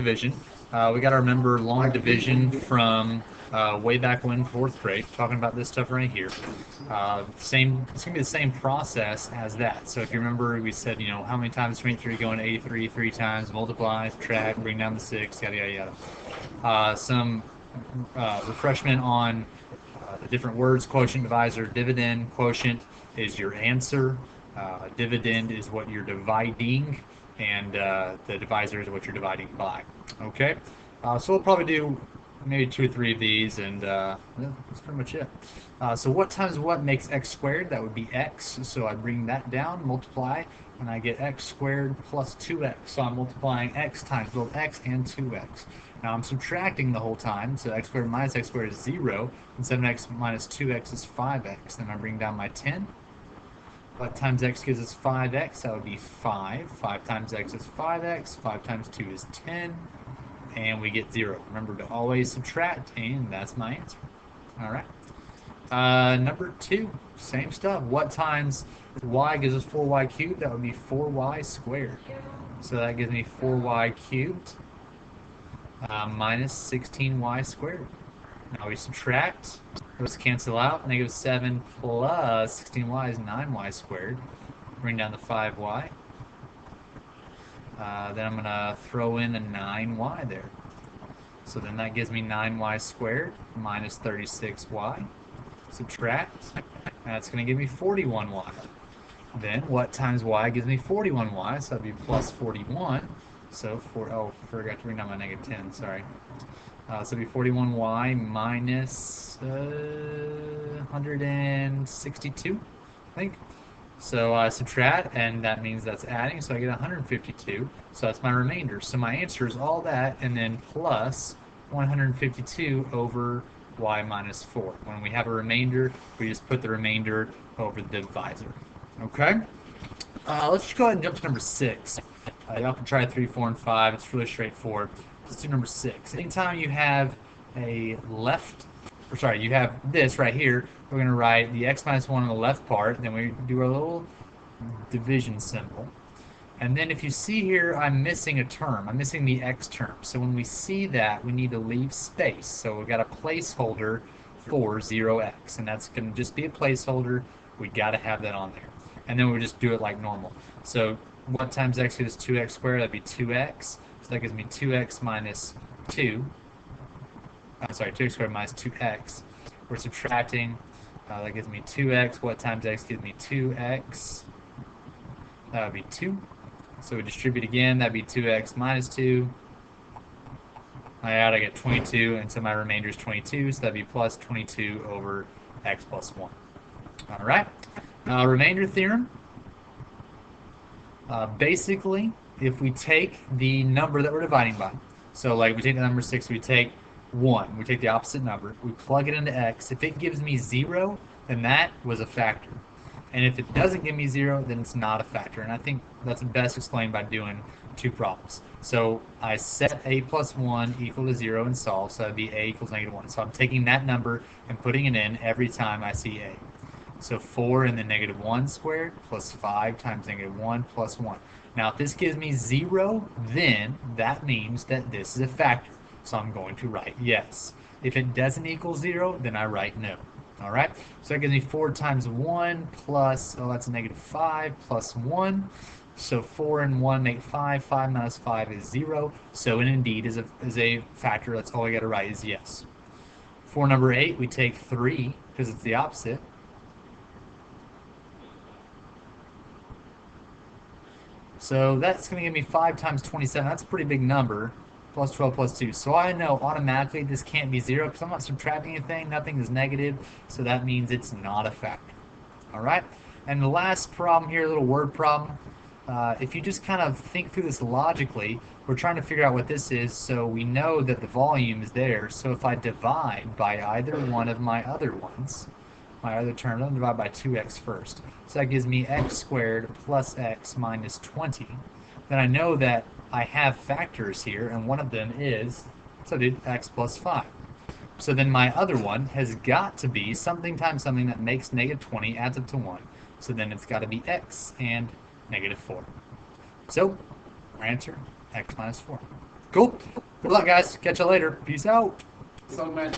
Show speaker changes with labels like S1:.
S1: division. We got to remember long division from way back when, fourth grade, talking about this stuff right here. It's gonna be the same process as that. So if you remember, we said, how many times 23 going 83, three times, multiply, subtract, bring down the six, yada yada yada. Some refreshment on the different words: quotient, divisor, dividend. Quotient is your answer. Dividend is what you're dividing, and the divisor is what you're dividing by. Okay, so we'll probably do maybe 2 or 3 of these, and yeah, that's pretty much it. So what times what makes x squared? That would be x. So I bring that down, multiply, and I get x squared plus 2x. So I'm multiplying x times both x and 2x. Now I'm subtracting the whole time, so x squared minus x squared is 0, and 7x minus 2x is 5x. Then I bring down my 10. What times x gives us 5x? That would be 5. 5 times x is 5x. 5 times 2 is 10. And we get 0. Remember to always subtract, and that's my answer. All right. Number 2, same stuff. What times y gives us 4y cubed? That would be 4y squared. So that gives me 4y cubed minus 16y squared. Now we subtract. Those cancel out. Negative 7 plus 16y is 9y squared. Bring down the 5y. Then I'm going to throw in a 9y there. So then that gives me 9y squared minus 36y. Subtract. That's going to give me 41y. Then what times y gives me 41y? So that'd be plus 41. So forgot to bring down my negative 10. Sorry. So it'd be 41y minus 162, I think. So I subtract, and that means that's adding, so I get 152. So that's my remainder. So my answer is all that, and then plus 152 over y minus 4. When we have a remainder, we just put the remainder over the divisor. Okay? Let's just go ahead and jump to number 6. Y'all can try 3, 4, and 5. It's really straightforward. Let's do number 6. Anytime you have you have this right here, we're going to write the x minus 1 on the left part, then we do our little division symbol. And then if you see here, I'm missing a term. I'm missing the x term. So when we see that, we need to leave space. So we've got a placeholder for 0x, and that's going to just be a placeholder. We got to have that on there. And then we'll just do it like normal. So what times x gives 2x squared? That'd be 2x. So that gives me 2x minus 2. 2x squared minus 2x. We're subtracting. That gives me 2x. What times x gives me 2x? That would be 2. So we distribute again. That'd be 2x minus 2. I add, I get 22, and so my remainder is 22. So that'd be plus 22 over x plus 1. All right. Remainder theorem. Basically, if we take the number that we're dividing by, so like we take the number 6, we take 1, we take the opposite number, we plug it into x. If it gives me 0, then that was a factor. And if it doesn't give me 0, then it's not a factor. And I think that's best explained by doing 2 problems. So I set a plus 1 equal to 0 and solve, so that'd be a equals negative 1. So I'm taking that number and putting it in every time I see a. So 4 and then negative 1 squared plus 5 times negative 1 plus 1. Now if this gives me 0, then that means that this is a factor. So I'm going to write yes. If it doesn't equal 0, then I write no. All right? So that gives me 4 times 1 plus, that's a negative 5 plus 1. So 4 and 1 make 5. 5 minus 5 is 0. So it indeed is a factor. That's all I got to write is yes. For number 8, we take 3 because it's the opposite. So that's going to give me 5 times 27. That's a pretty big number. Plus 12 plus 2. So I know automatically this can't be 0 because I'm not subtracting anything. Nothing is negative. So that means it's not a factor. All right? And the last problem here, a little word problem. If you just kind of think through this logically, we're trying to figure out what this is. So we know that the volume is there. So if I divide by either one of my other ones, my other terms, I'm going to divide by 2x first. So that gives me x squared plus x minus 20. Then I know that I have factors here, and one of them is, so I did x plus 5. So then my other one has got to be something times something that makes negative 20, adds up to 1. So then it's got to be x and negative 4. So our answer, x minus 4. Cool. Good luck, guys. Catch you later. Peace out.
S2: So, man.